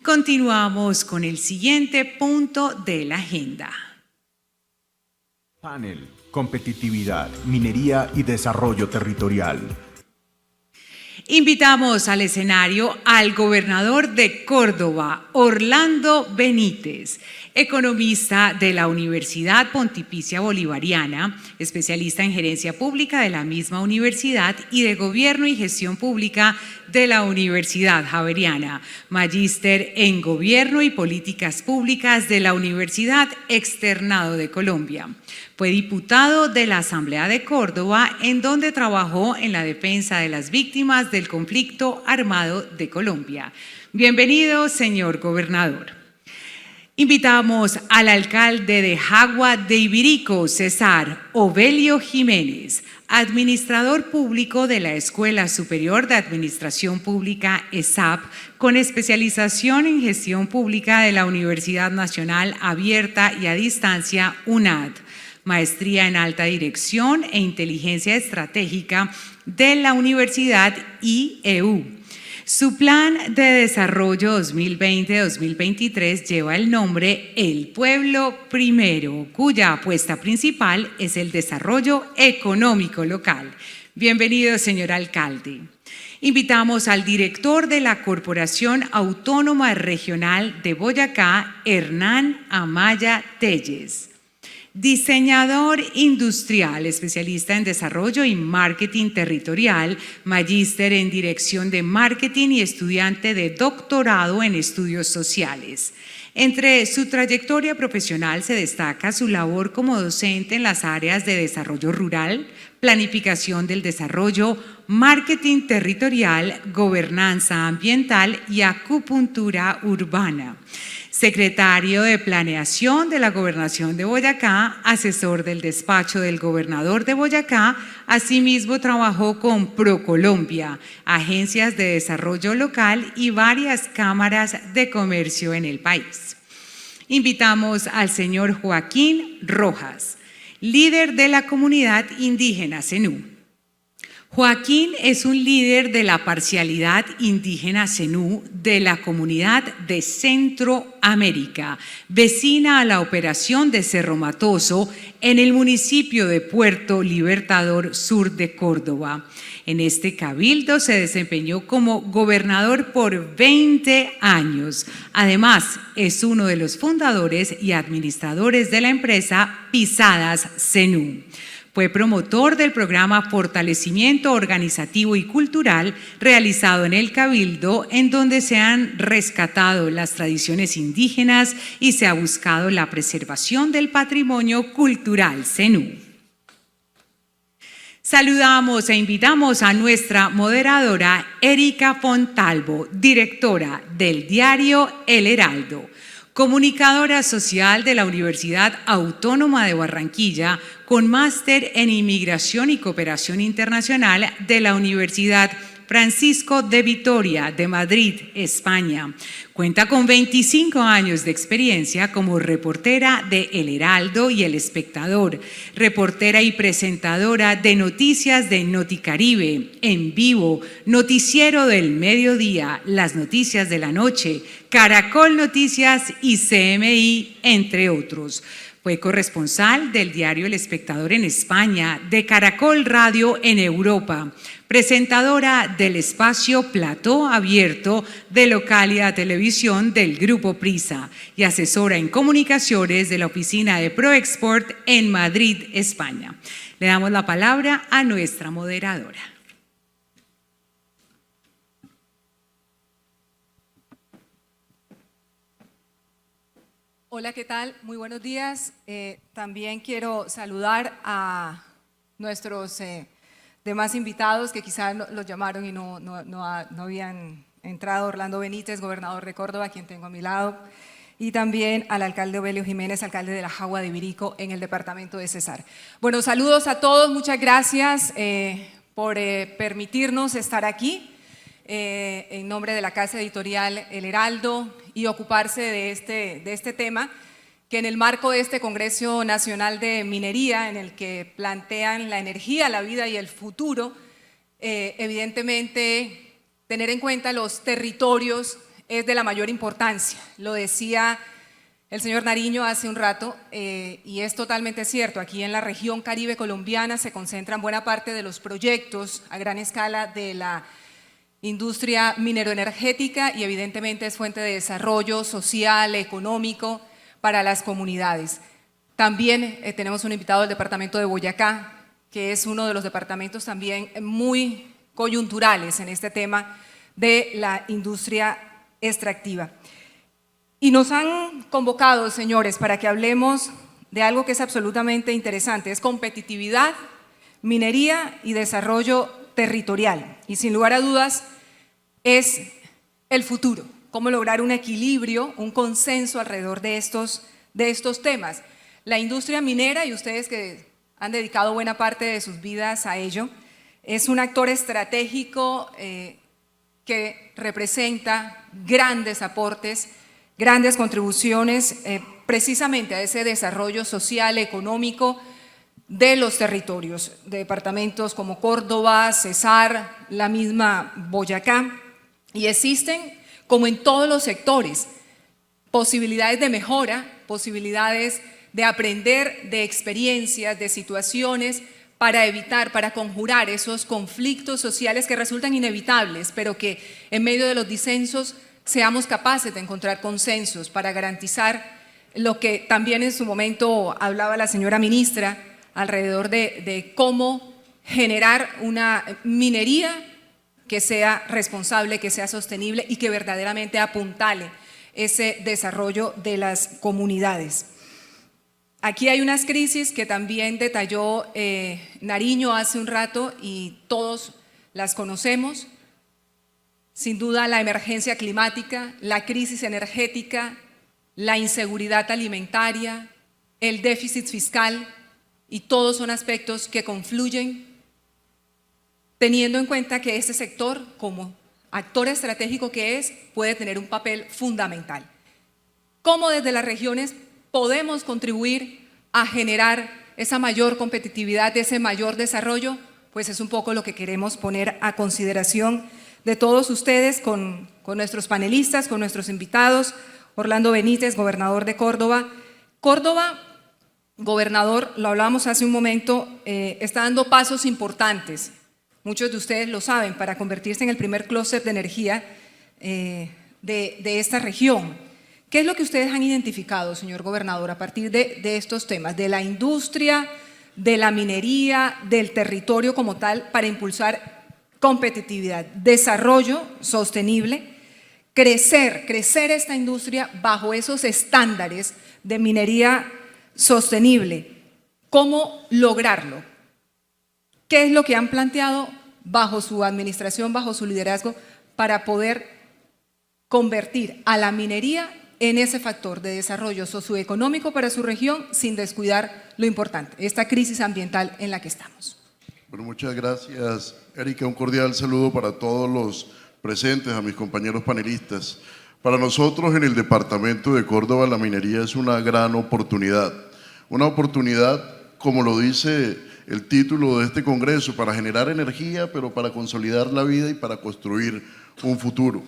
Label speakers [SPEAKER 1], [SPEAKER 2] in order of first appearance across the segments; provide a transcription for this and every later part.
[SPEAKER 1] Continuamos con el siguiente punto de la agenda.
[SPEAKER 2] Panel: competitividad, minería y desarrollo territorial.
[SPEAKER 1] Invitamos al escenario al gobernador de Córdoba, Orlando Benítez, economista de la Universidad Pontificia Bolivariana, especialista en gerencia pública de la misma universidad y de gobierno y gestión pública de la Universidad Javeriana, magíster en gobierno y políticas públicas de la Universidad Externado de Colombia. Fue diputado de la Asamblea de Córdoba, en donde trabajó en la defensa de las víctimas del conflicto armado de Colombia. Bienvenido, señor gobernador. Invitamos al alcalde de Jagua de Ibirico, Cesar Ovelio Jiménez, administrador público de la Escuela Superior de Administración Pública ESAP, con especialización en gestión pública de la Universidad Nacional Abierta y a Distancia UNAD, maestría en alta dirección e inteligencia estratégica de la Universidad IEU. Su plan de desarrollo 2020-2023 lleva el nombre El Pueblo Primero, cuya apuesta principal es el desarrollo económico local. Bienvenido, señor alcalde. Invitamos al director de la Corporación Autónoma Regional de Boyacá, Hernán Amaya Telles. Diseñador industrial, especialista en desarrollo y marketing territorial, magíster en dirección de marketing y estudiante de doctorado en estudios sociales. Entre su trayectoria profesional se destaca su labor como docente en las áreas de desarrollo rural, planificación del desarrollo, marketing territorial, gobernanza ambiental y acupuntura urbana. Secretario de Planeación de la Gobernación de Boyacá, asesor del despacho del gobernador de Boyacá, asimismo trabajó con ProColombia, agencias de desarrollo local y varias cámaras de comercio en el país. Invitamos al señor Joaquín Rojas, líder de la comunidad indígena Zenú. Joaquín es un líder de la parcialidad indígena Zenú de la comunidad de Centroamérica, vecina a la operación de Cerro Matoso en el municipio de Puerto Libertador, sur de Córdoba. En este cabildo se desempeñó como gobernador por 20 años. Además, es uno de los fundadores y administradores de la empresa Pisadas Zenú. Fue promotor del programa Fortalecimiento Organizativo y Cultural realizado en el Cabildo, en donde se han rescatado las tradiciones indígenas y se ha buscado la preservación del patrimonio cultural Zenú. Saludamos e invitamos a nuestra moderadora Erika Fontalvo, directora del diario El Heraldo, comunicadora social de la Universidad Autónoma de Barranquilla, con máster en Inmigración y Cooperación Internacional de la Universidad Francisco de Vitoria de Madrid, España. Cuenta con 25 años de experiencia como reportera de El Heraldo y El Espectador, reportera y presentadora de noticias de Noticaribe, En Vivo, Noticiero del Mediodía, Las Noticias de la Noche, Caracol Noticias y CMI, entre otros. Fue corresponsal del diario El Espectador en España, de Caracol Radio en Europa, presentadora del espacio Plató Abierto de Localia Televisión del Grupo Prisa y asesora en comunicaciones de la oficina de ProExport en Madrid, España. Le damos la palabra a nuestra moderadora.
[SPEAKER 3] Hola, ¿qué tal? Muy buenos días. También quiero saludar a nuestros demás invitados que quizás los llamaron y no habían entrado. Orlando Benítez, gobernador de Córdoba, a quien tengo a mi lado, y también al alcalde Ovelio Jiménez, alcalde de la Jagua de Ibirico en el departamento de Cesar. Bueno, saludos a todos, muchas gracias por permitirnos estar aquí en nombre de la Casa Editorial El Heraldo y ocuparse de este tema que en el marco de este Congreso Nacional de Minería, en el que plantean la energía, la vida y el futuro, evidentemente tener en cuenta los territorios es de la mayor importancia. Lo decía el señor Nariño hace un rato, y es totalmente cierto. Aquí en la región Caribe colombiana se concentran buena parte de los proyectos a gran escala de la industria mineroenergética y evidentemente es fuente de desarrollo social, económico para las comunidades. También tenemos un invitado del departamento de Boyacá, que es uno de los departamentos también muy coyunturales en este tema de la industria extractiva. Y nos han convocado, señores, para que hablemos de algo que es absolutamente interesante, es competitividad, minería y desarrollo territorial. Y sin lugar a dudas es el futuro, cómo lograr un equilibrio, un consenso alrededor de estos temas. La industria minera, y ustedes que han dedicado buena parte de sus vidas a ello, es un actor estratégico que representa grandes aportes, grandes contribuciones precisamente a ese desarrollo social, económico de los territorios, de departamentos como Córdoba, Cesar, la misma Boyacá, y existen, como en todos los sectores, posibilidades de mejora, posibilidades de aprender de experiencias, de situaciones, para evitar, para conjurar esos conflictos sociales que resultan inevitables, pero que en medio de los disensos seamos capaces de encontrar consensos para garantizar lo que también en su momento hablaba la señora ministra alrededor de cómo generar una minería que sea responsable, que sea sostenible y que verdaderamente apuntale ese desarrollo de las comunidades. Aquí hay unas crisis que también detalló Nariño hace un rato y todos las conocemos. Sin duda la emergencia climática, la crisis energética, la inseguridad alimentaria, el déficit fiscal, y todos son aspectos que confluyen, teniendo en cuenta que este sector, como actor estratégico que es, puede tener un papel fundamental. ¿Cómo desde las regiones podemos contribuir a generar esa mayor competitividad, ese mayor desarrollo? Pues es un poco lo que queremos poner a consideración de todos ustedes con nuestros panelistas, con nuestros invitados. Orlando Benítez, gobernador de Córdoba. Córdoba, gobernador, lo hablábamos hace un momento, está dando pasos importantes, muchos de ustedes lo saben, para convertirse en el primer clúster de energía de esta región. ¿Qué es lo que ustedes han identificado, señor gobernador, a partir de estos temas, de la industria, de la minería, del territorio como tal, para impulsar competitividad, desarrollo sostenible, crecer esta industria bajo esos estándares de minería sostenible? ¿Cómo lograrlo? ¿Qué es lo que han planteado bajo su administración, bajo su liderazgo, para poder convertir a la minería en ese factor de desarrollo socioeconómico para su región sin descuidar lo importante, esta crisis ambiental en la que estamos?
[SPEAKER 4] Bueno, muchas gracias, Erika. Un cordial saludo para todos los presentes, a mis compañeros panelistas. Para nosotros en el departamento de Córdoba la minería es una gran oportunidad. Una oportunidad, como lo dice el título de este congreso, para generar energía, pero para consolidar la vida y para construir un futuro.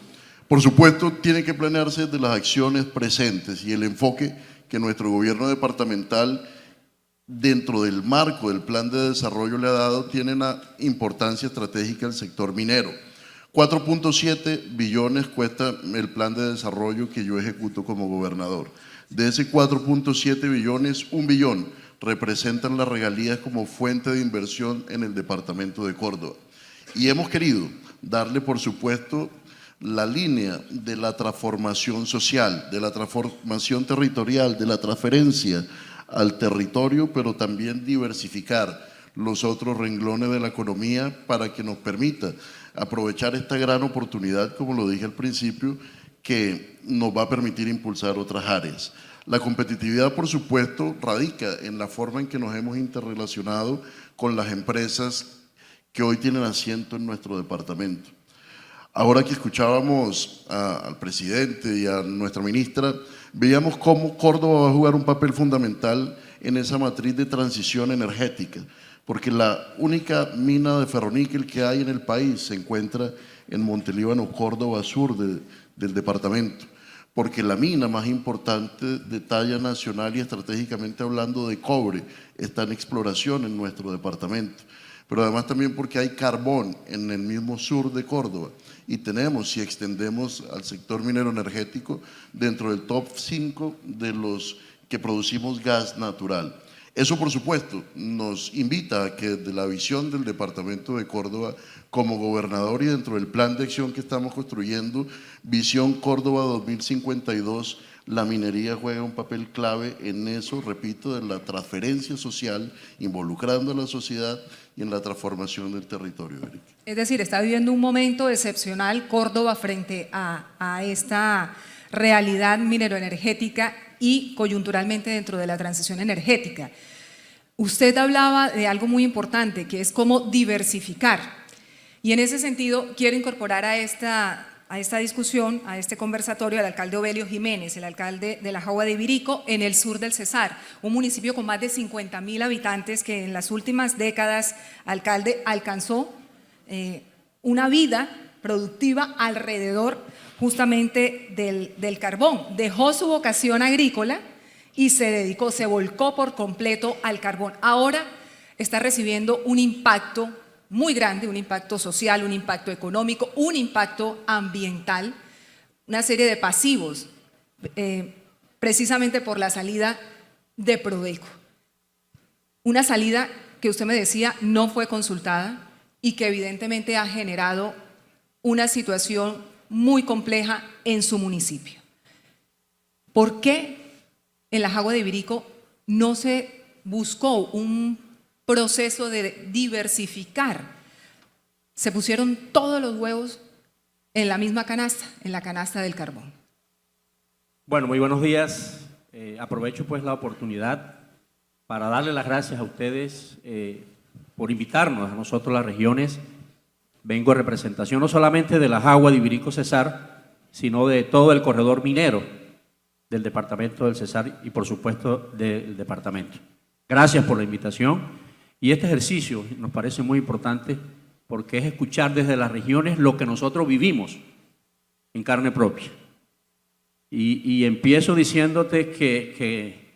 [SPEAKER 4] Por supuesto, tiene que planearse desde las acciones presentes y el enfoque que nuestro gobierno departamental, dentro del marco del plan de desarrollo le ha dado, tiene una importancia estratégica al sector minero. 4.7 billones cuesta el plan de desarrollo que yo ejecuto como gobernador. De ese 4.7 billones, 1 billón representan las regalías como fuente de inversión en el departamento de Córdoba. Y hemos querido darle, por supuesto, la línea de la transformación social, de la transformación territorial, de la transferencia al territorio, pero también diversificar los otros renglones de la economía para que nos permita aprovechar esta gran oportunidad, como lo dije al principio, que nos va a permitir impulsar otras áreas. La competitividad, por supuesto, radica en la forma en que nos hemos interrelacionado con las empresas que hoy tienen asiento en nuestro departamento. Ahora que escuchábamos al presidente y a nuestra ministra, veíamos cómo Córdoba va a jugar un papel fundamental en esa matriz de transición energética, porque la única mina de ferroníquel que hay en el país se encuentra en Montelíbano, Córdoba Sur del departamento, porque la mina más importante de talla nacional y estratégicamente hablando de cobre está en exploración en nuestro departamento, pero además también porque hay carbón en el mismo sur de Córdoba y tenemos, si extendemos al sector minero energético, dentro del top 5 de los que producimos gas natural. Eso, por supuesto, nos invita a que desde la visión del departamento de Córdoba como gobernador y dentro del plan de acción que estamos construyendo, Visión Córdoba 2052, la minería juega un papel clave en eso, repito, de la transferencia social, involucrando a la sociedad y en la transformación del territorio, Erika.
[SPEAKER 3] Es decir, está viviendo un momento excepcional Córdoba frente a esta realidad mineroenergética y coyunturalmente dentro de la transición energética. Usted hablaba de algo muy importante, que es cómo diversificar. Y en ese sentido, quiero incorporar a esta discusión, a este conversatorio, al alcalde Ovelio Jiménez, el alcalde de la Jagua de Ibirico, en el sur del Cesar, un municipio con más de 50.000 habitantes que en las últimas décadas, alcalde, alcanzó una vida productiva alrededor justamente del carbón. Dejó su vocación agrícola y se volcó por completo al carbón. Ahora está recibiendo un impacto muy grande, un impacto social, un impacto económico, un impacto ambiental, una serie de pasivos, precisamente por la salida de Prodeco. Una salida que usted me decía no fue consultada y que evidentemente ha generado una situación muy compleja en su municipio. ¿Por qué en la Jagua de Ibirico no se buscó un proceso de diversificar? Se pusieron todos los huevos en la misma canasta, en la canasta del carbón.
[SPEAKER 5] Bueno, muy buenos días. Aprovecho pues la oportunidad para darle las gracias a ustedes por invitarnos a nosotros las regiones. Vengo en representación no solamente de la Jagua de Ibirico Cesar, sino de todo el corredor minero del departamento del Cesar y por supuesto del departamento. Gracias por la invitación y este ejercicio nos parece muy importante porque es escuchar desde las regiones lo que nosotros vivimos en carne propia. Y empiezo diciéndote que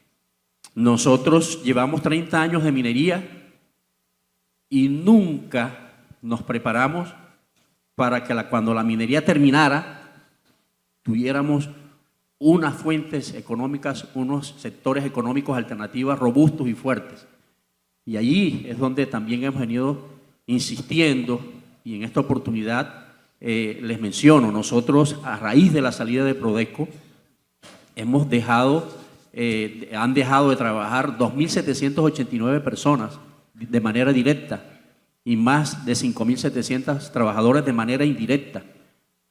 [SPEAKER 5] nosotros llevamos 30 años de minería y nunca nos preparamos para que cuando la minería terminara tuviéramos unas fuentes económicas, unos sectores económicos alternativos robustos y fuertes. Y allí es donde también hemos venido insistiendo y en esta oportunidad les menciono, nosotros a raíz de la salida de Prodeco hemos han dejado de trabajar 2.789 personas de manera directa y más de 5.700 trabajadores de manera indirecta.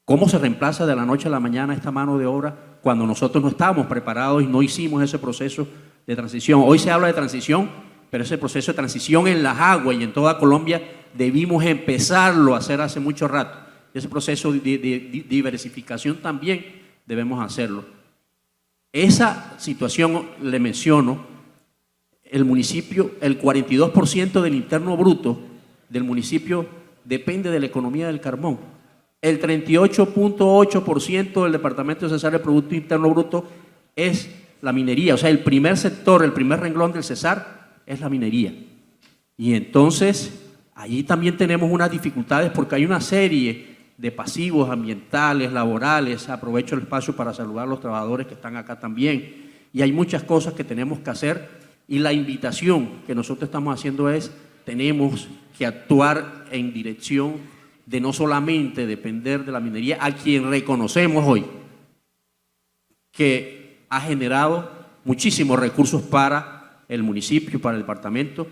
[SPEAKER 5] ¿Cómo se reemplaza de la noche a la mañana esta mano de obra cuando nosotros no estábamos preparados y no hicimos ese proceso de transición? Hoy se habla de transición, pero ese proceso de transición en la Jagua y en toda Colombia debimos empezarlo a hacer hace mucho rato. Ese proceso de diversificación también debemos hacerlo. Esa situación, le menciono, el municipio, el 42% del interno bruto del municipio depende de la economía del carbón. El 38.8% del departamento de Cesar del Producto Interno Bruto es la minería. O sea, el primer sector, el primer renglón del Cesar es la minería. Y entonces, allí también tenemos unas dificultades porque hay una serie de pasivos ambientales, laborales. Aprovecho el espacio para saludar a los trabajadores que están acá también. Y hay muchas cosas que tenemos que hacer y la invitación que nosotros estamos haciendo es, tenemos que actuar en dirección de no solamente depender de la minería, a quien reconocemos hoy que ha generado muchísimos recursos para el municipio, para el departamento,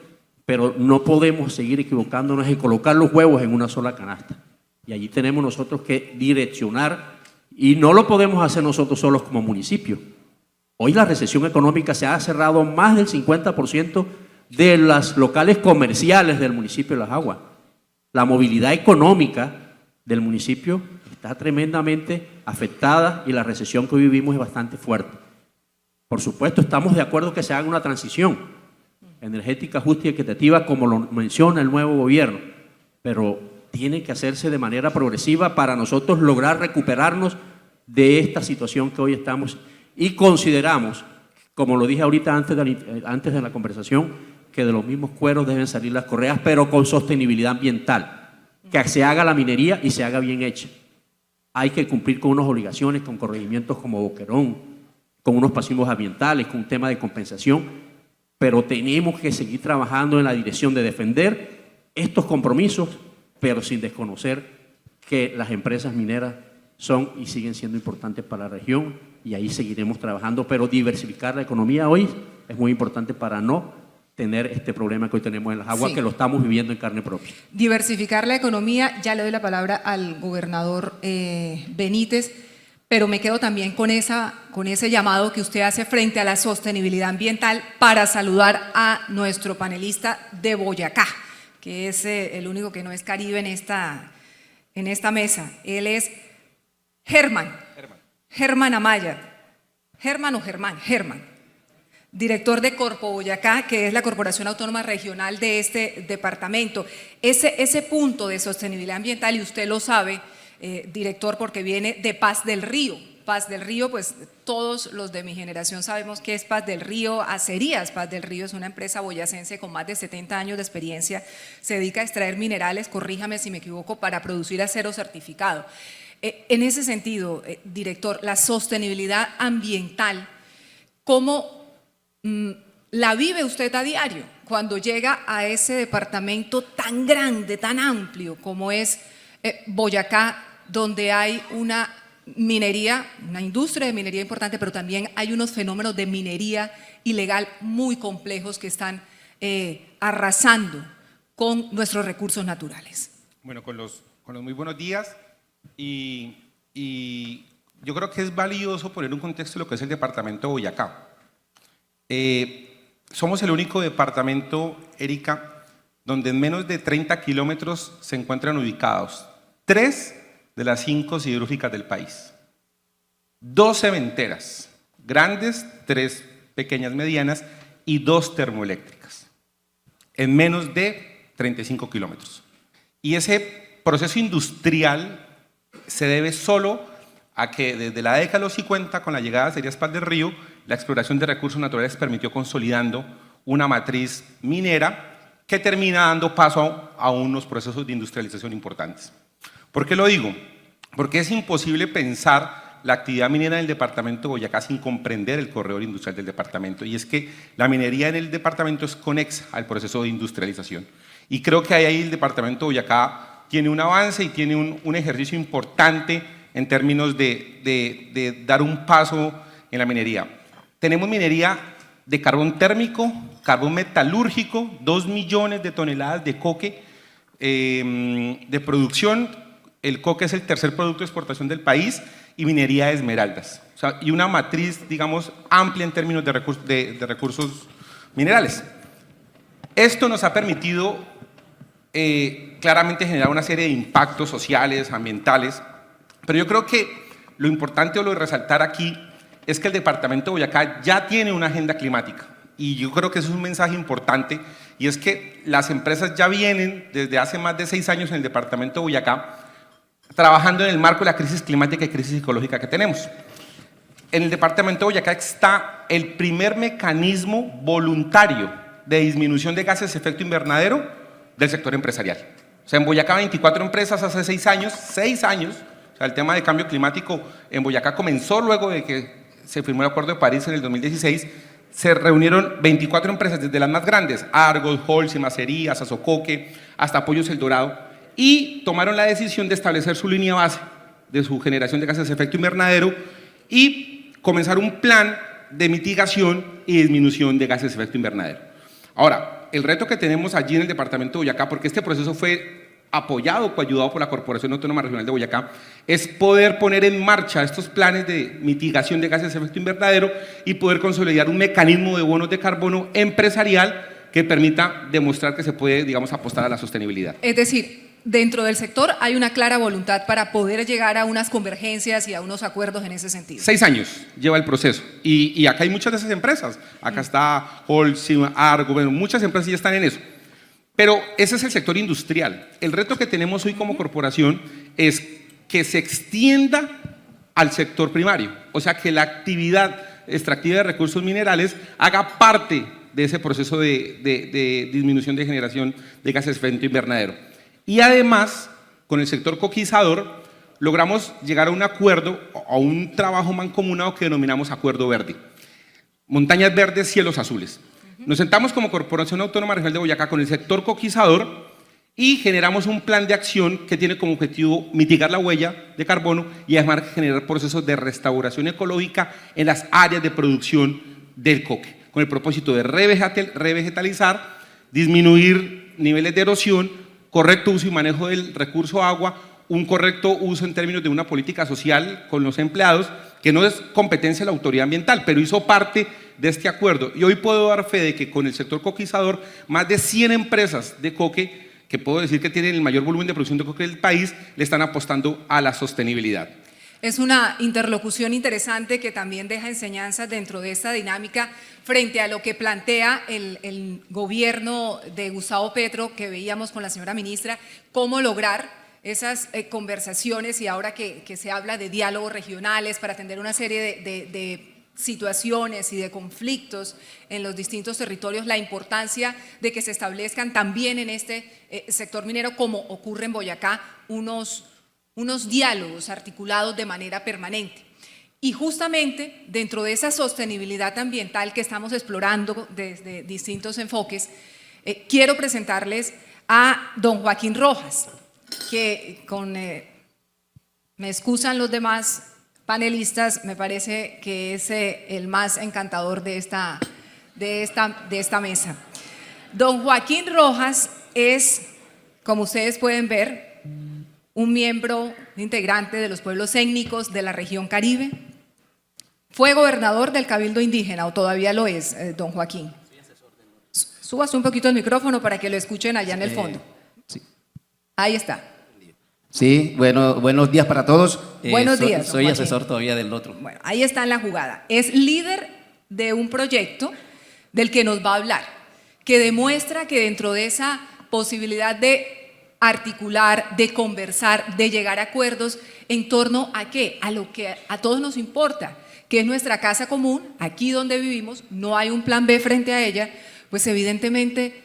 [SPEAKER 5] pero no podemos seguir equivocándonos en colocar los huevos en una sola canasta. Y allí tenemos nosotros que direccionar y no lo podemos hacer nosotros solos como municipio. Hoy la recesión económica se ha cerrado más del 50% de los locales comerciales del municipio de La Jagua. La movilidad económica del municipio está tremendamente afectada y la recesión que hoy vivimos es bastante fuerte. Por supuesto, estamos de acuerdo que se haga una transición energética justa y equitativa como lo menciona el nuevo gobierno, pero tiene que hacerse de manera progresiva para nosotros lograr recuperarnos de esta situación que hoy estamos y consideramos, como lo dije ahorita antes de la conversación, que de los mismos cueros deben salir las correas, pero con sostenibilidad ambiental, que se haga la minería y se haga bien hecha. Hay que cumplir con unas obligaciones, con corregimientos como Boquerón, con unos pasivos ambientales, con un tema de compensación, pero tenemos que seguir trabajando en la dirección de defender estos compromisos, pero sin desconocer que las empresas mineras son y siguen siendo importantes para la región y ahí seguiremos trabajando, pero diversificar la economía hoy es muy importante para no tener este problema que hoy tenemos en las aguas,
[SPEAKER 3] Sí.
[SPEAKER 5] que lo estamos viviendo en carne propia.
[SPEAKER 3] Diversificar la economía, ya le doy la palabra al gobernador Benítez, pero me quedo también con ese llamado que usted hace frente a la sostenibilidad ambiental para saludar a nuestro panelista de Boyacá, que es el único que no es Caribe en esta mesa. Él es Germán Amaya. Germán. Director de Corpo Boyacá, que es la Corporación Autónoma Regional de este departamento. Ese punto de sostenibilidad ambiental, y usted lo sabe, director, porque viene de Paz del Río. Paz del Río, pues todos los de mi generación sabemos qué es Paz del Río. Acerías Paz del Río es una empresa boyacense con más de 70 años de experiencia. Se dedica a extraer minerales, corríjame si me equivoco, para producir acero certificado. En ese sentido, director, la sostenibilidad ambiental, ¿cómo la vive usted a diario cuando llega a ese departamento tan grande, tan amplio como es Boyacá, donde hay una minería, una industria de minería importante, pero también hay unos fenómenos de minería ilegal muy complejos que están arrasando con nuestros recursos naturales?
[SPEAKER 6] Bueno, con los muy buenos días y yo creo que es valioso poner un contexto de lo que es el departamento de Boyacá. Somos el único departamento, Erika, donde en menos de 30 kilómetros se encuentran ubicados 3 de las 5 siderúrgicas del país, 2 cementeras grandes, 3 pequeñas medianas y 2 termoeléctricas, en menos de 35 kilómetros. Y ese proceso industrial se debe solo a que desde la década de los 50, con la llegada de Acerías Paz del Río, la exploración de recursos naturales permitió consolidando una matriz minera que termina dando paso a unos procesos de industrialización importantes. ¿Por qué lo digo? Porque es imposible pensar la actividad minera en el departamento de Boyacá sin comprender el corredor industrial del departamento, y es que la minería en el departamento es conexa al proceso de industrialización. Y creo que ahí el departamento de Boyacá tiene un avance y tiene un ejercicio importante en términos de dar un paso en la minería. Tenemos minería de carbón térmico, carbón metalúrgico, 2 millones de toneladas de coque de producción. El coque es el tercer producto de exportación del país, y minería de esmeraldas. O sea, y una matriz, digamos, amplia en términos de recursos minerales. Esto nos ha permitido claramente generar una serie de impactos sociales, ambientales, pero yo creo que lo importante o lo de resaltar aquí es que el departamento de Boyacá ya tiene una agenda climática, y yo creo que eso es un mensaje importante, y es que las empresas ya vienen desde hace más de 6 años en el departamento de Boyacá trabajando en el marco de la crisis climática y crisis ecológica que tenemos. En el departamento de Boyacá está el primer mecanismo voluntario de disminución de gases de efecto invernadero del sector empresarial. O sea, en Boyacá 24 empresas hace 6 años, o sea, el tema de cambio climático en Boyacá comenzó luego de que se firmó el Acuerdo de París en el 2016, se reunieron 24 empresas, desde las más grandes, Argos, Holcim, Acerías, Azocoque, hasta Pollos El Dorado, y tomaron la decisión de establecer su línea base de su generación de gases de efecto invernadero y comenzar un plan de mitigación y disminución de gases de efecto invernadero. Ahora, el reto que tenemos allí en el departamento de Boyacá, porque este proceso fue apoyado o ayudado por la Corporación Autónoma Regional de Boyacá, es poder poner en marcha estos planes de mitigación de gases de efecto invernadero y poder consolidar un mecanismo de bonos de carbono empresarial que permita demostrar que se puede, digamos, apostar a la sostenibilidad.
[SPEAKER 3] Es decir, dentro del sector hay una clara voluntad para poder llegar a unas convergencias y a unos acuerdos en ese sentido.
[SPEAKER 6] 6 años lleva el proceso, y acá hay muchas de esas empresas. Acá está Holcim, Argo, bueno, muchas empresas ya están en eso. Pero ese es el sector industrial. El reto que tenemos hoy como corporación es que se extienda al sector primario, o sea, que la actividad extractiva de recursos minerales haga parte de ese proceso de disminución de generación de gases de efecto invernadero. Y además, con el sector coquizador, logramos llegar a un acuerdo, a un trabajo mancomunado que denominamos Acuerdo Verde. Montañas verdes, cielos azules. Nos sentamos como Corporación Autónoma Regional de Boyacá con el sector coquizador y generamos un plan de acción que tiene como objetivo mitigar la huella de carbono y además generar procesos de restauración ecológica en las áreas de producción del coque, con el propósito de revegetalizar, disminuir niveles de erosión, correcto uso y manejo del recurso agua, un correcto uso en términos de una política social con los empleados, que no es competencia de la autoridad ambiental, pero hizo parte de este acuerdo. Y hoy puedo dar fe de que con el sector coquizador, más de 100 empresas de coque, que puedo decir que tienen el mayor volumen de producción de coque del país, le están apostando a la sostenibilidad.
[SPEAKER 3] Es una interlocución interesante que también deja enseñanzas dentro de esta dinámica frente a lo que plantea el gobierno de Gustavo Petro, que veíamos con la señora ministra, cómo lograr esas conversaciones, y ahora que se habla de diálogos regionales para atender una serie de situaciones y de conflictos en los distintos territorios, la importancia de que se establezcan también en este sector minero, como ocurre en Boyacá, unos diálogos articulados de manera permanente. Y justamente dentro de esa sostenibilidad ambiental que estamos explorando desde distintos enfoques, quiero presentarles a don Joaquín Rojas, que me excusan los demás panelistas, me parece que es el más encantador de esta mesa. Don Joaquín Rojas es, como ustedes pueden ver, un miembro integrante de los pueblos étnicos de la región Caribe. Fue gobernador del Cabildo Indígena, o todavía lo es, don Joaquín. Súbase un poquito el micrófono para que lo escuchen allá en el fondo.
[SPEAKER 7] Sí.
[SPEAKER 3] Ahí está.
[SPEAKER 7] Sí, buenos días para todos.
[SPEAKER 3] Buenos días, don
[SPEAKER 7] Soy
[SPEAKER 3] Joaquín.
[SPEAKER 7] asesor todavía del otro.
[SPEAKER 3] Bueno, ahí está en la jugada. Es líder de un proyecto del que nos va a hablar, que demuestra que dentro de esa posibilidad de articular, de conversar, de llegar a acuerdos en torno a qué, a lo que a todos nos importa, que es nuestra casa común, aquí donde vivimos, no hay un plan B frente a ella, pues evidentemente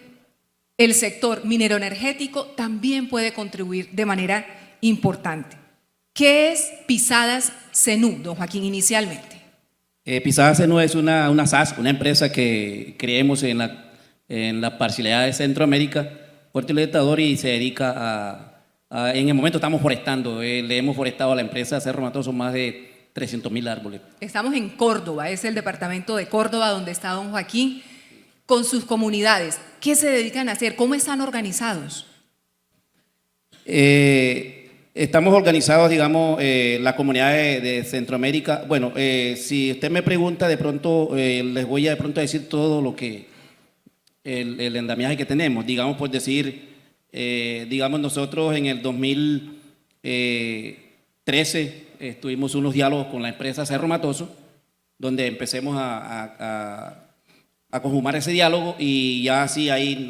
[SPEAKER 3] el sector minero-energético también puede contribuir de manera importante. ¿Qué es Pisadas Zenú, don Joaquín, inicialmente?
[SPEAKER 7] Pisadas Zenú es una SAS, una empresa que creemos en la parcialidad de Centroamérica, Puerto Libertador, y se dedica en el momento estamos forestando, le hemos forestado a la empresa Cerro Matoso más de 300.000 árboles. Estamos
[SPEAKER 3] en Córdoba, es el departamento de Córdoba donde está don Joaquín, con sus comunidades. ¿Qué se dedican a hacer? ¿Cómo están organizados?
[SPEAKER 7] Estamos organizados, digamos, la comunidad de Centroamérica. Bueno, si usted me pregunta, de pronto les voy a de pronto decir todo lo que el andamiaje que tenemos. Digamos, por decir, digamos, nosotros en el 2013 tuvimos unos diálogos con la empresa Cerro Matoso, donde empecemos a consumar ese diálogo, y ya así ahí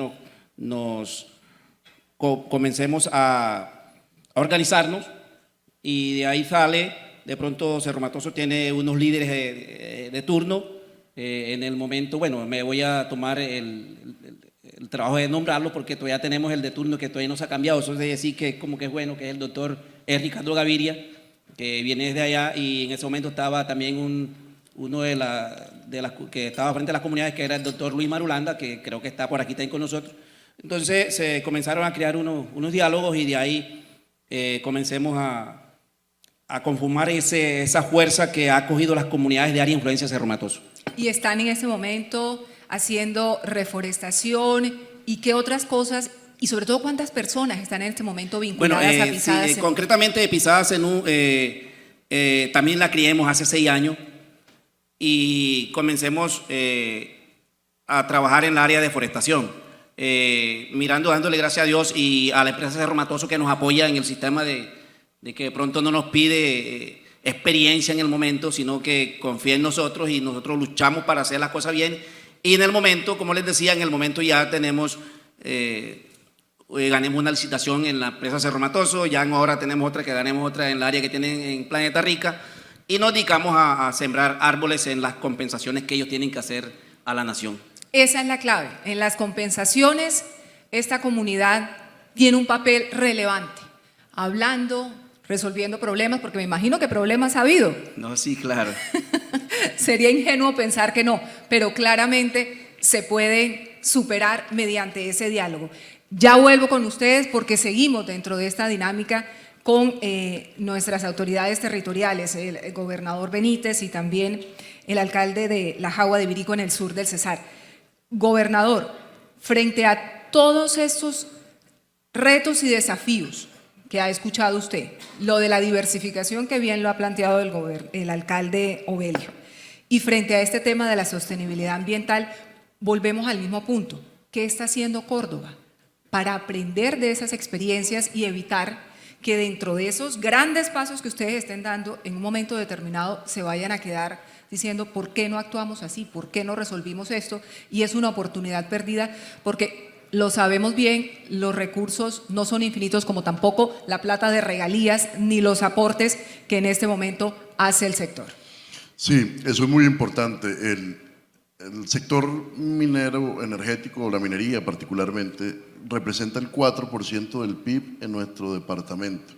[SPEAKER 7] comencemos a organizarnos, y de ahí sale, de pronto Cerro Matoso tiene unos líderes de turno, en el momento, bueno, me voy a tomar el trabajo de nombrarlo porque todavía tenemos el de turno que todavía no se ha cambiado, eso es decir que como que es bueno, que es el doctor Ricardo Gaviria, que viene desde allá, y en ese momento estaba también uno de las que estaba frente a las comunidades, que era el doctor Luis Marulanda, que creo que está por aquí también con nosotros. Entonces se comenzaron a crear unos diálogos, y de ahí comencemos a conformar esa fuerza que ha cogido las comunidades de área de influencia de Cerro Matoso.
[SPEAKER 3] Y están en este momento haciendo reforestación, y qué otras cosas, y sobre todo cuántas personas están en este momento vinculadas a Pisadas Zenú.
[SPEAKER 7] Concretamente de Pisadas Zenú también la criamos hace 6 años, y comencemos a trabajar en el área de forestación, dándole gracias a Dios y a la empresa Cerro Matoso, que nos apoya en el sistema de que de pronto no nos pide experiencia en el momento, sino que confía en nosotros, y nosotros luchamos para hacer las cosas bien, y en el momento, como les decía, en el momento ya tenemos ganemos una licitación en la empresa Cerro Matoso, ya ahora tenemos otra, que ganemos otra en el área que tienen en Planeta Rica, y nos dedicamos a sembrar árboles en las compensaciones que ellos tienen que hacer a la nación.
[SPEAKER 3] Esa es la clave. En las compensaciones, esta comunidad tiene un papel relevante, hablando, resolviendo problemas, porque me imagino que problemas ha habido.
[SPEAKER 7] No, sí, claro.
[SPEAKER 3] Sería ingenuo pensar que no, pero claramente se puede superar mediante ese diálogo. Ya vuelvo con ustedes porque seguimos dentro de esta dinámica con nuestras autoridades territoriales, el gobernador Benítez y también el alcalde de La Jagua de Ibirico en el sur del Cesar. Gobernador, frente a todos estos retos y desafíos que ha escuchado usted, lo de la diversificación que bien lo ha planteado el alcalde Ovelio, y frente a este tema de la sostenibilidad ambiental, volvemos al mismo punto. ¿Qué está haciendo Córdoba para aprender de esas experiencias y evitar que dentro de esos grandes pasos que ustedes estén dando, en un momento determinado se vayan a quedar diciendo ¿por qué no actuamos así? ¿Por qué no resolvimos esto? Y es una oportunidad perdida porque lo sabemos bien, los recursos no son infinitos, como tampoco la plata de regalías ni los aportes que en este momento hace el sector.
[SPEAKER 4] Sí, eso es muy importante. El sector minero, energético, la minería particularmente, representa el 4% del PIB en nuestro departamento.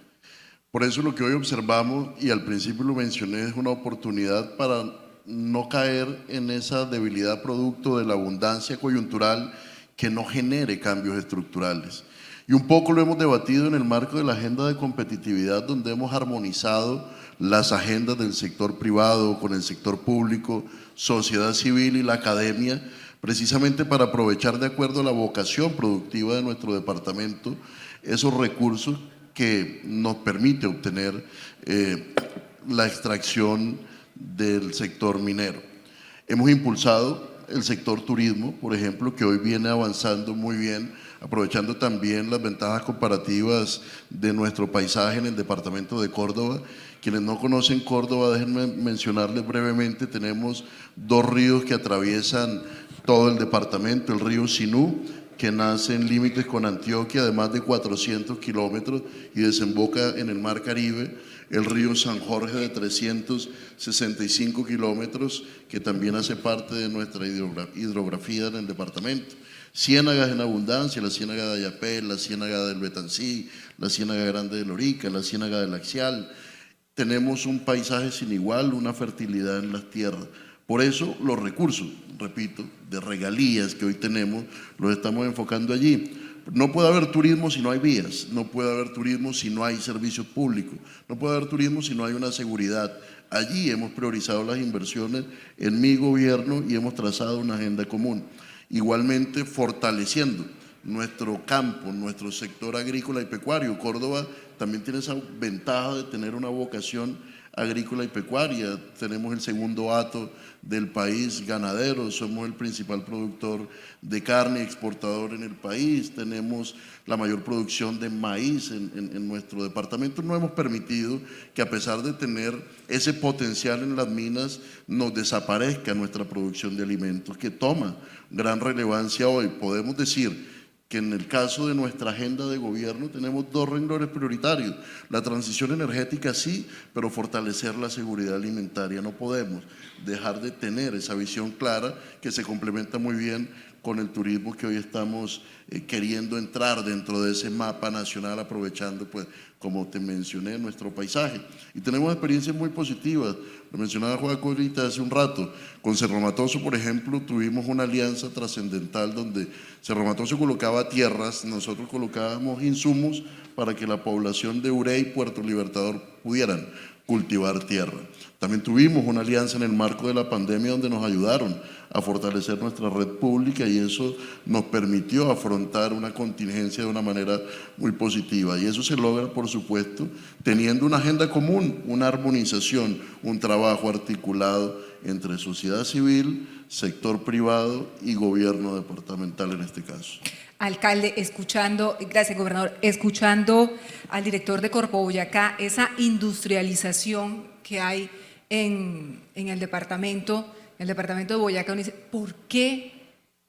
[SPEAKER 4] Por eso lo que hoy observamos, y al principio lo mencioné, es una oportunidad para no caer en esa debilidad producto de la abundancia coyuntural que no genere cambios estructurales. Y un poco lo hemos debatido en el marco de la agenda de competitividad, donde hemos armonizado las agendas del sector privado con el sector público, sociedad civil y la academia, precisamente para aprovechar, de acuerdo a la vocación productiva de nuestro departamento, esos recursos que nos permite obtener la extracción del sector minero. Hemos impulsado el sector turismo, por ejemplo, que hoy viene avanzando muy bien, aprovechando también las ventajas comparativas de nuestro paisaje en el departamento de Córdoba. Quienes no conocen Córdoba, déjenme mencionarles brevemente, tenemos dos ríos que atraviesan todo el departamento, el río Sinú, que nace en límites con Antioquia de más de 400 kilómetros y desemboca en el Mar Caribe, el río San Jorge de 365 kilómetros, que también hace parte de nuestra hidrografía en el departamento. Ciénagas en abundancia, la ciénaga de Ayapé, la ciénaga del Betancí, la ciénaga grande de Lorica, la ciénaga del Axial. Tenemos un paisaje sin igual, una fertilidad en las tierras. Por eso los recursos, repito, de regalías que hoy tenemos, los estamos enfocando allí. No puede haber turismo si no hay vías, no puede haber turismo si no hay servicios públicos, no puede haber turismo si no hay una seguridad. Allí hemos priorizado las inversiones en mi gobierno y hemos trazado una agenda común. Igualmente fortaleciendo nuestro campo, nuestro sector agrícola y pecuario. Córdoba también tiene esa ventaja de tener una vocación agrícola y pecuaria. Tenemos el segundo hato del país ganadero, somos el principal productor de carne exportador en el país, tenemos la mayor producción de maíz en nuestro departamento. No hemos permitido que, a pesar de tener ese potencial en las minas, nos desaparezca nuestra producción de alimentos, que toma gran relevancia hoy. Podemos decir que en el caso de nuestra agenda de gobierno tenemos dos renglones prioritarios: la transición energética sí, pero fortalecer la seguridad alimentaria. No podemos dejar de tener esa visión clara que se complementa muy bien con el turismo que hoy estamos queriendo entrar dentro de ese mapa nacional, aprovechando, pues, como te mencioné, nuestro paisaje. Y tenemos experiencias muy positivas. Lo mencionaba Juan ahorita hace un rato. Con Cerro Matoso, por ejemplo, tuvimos una alianza trascendental donde Cerro Matoso colocaba tierras, nosotros colocábamos insumos para que la población de Urey y Puerto Libertador pudieran cultivar tierra. También tuvimos una alianza en el marco de la pandemia donde nos ayudaron a fortalecer nuestra red pública, y eso nos permitió afrontar una contingencia de una manera muy positiva. Y eso se logra, por supuesto, teniendo una agenda común, una armonización, un trabajo articulado entre sociedad civil, sector privado y gobierno departamental en este caso.
[SPEAKER 3] Alcalde, escuchando, gracias gobernador, escuchando al director de Corpo Boyacá, esa industrialización que hay en el departamento de Boyacá, uno dice, ¿por qué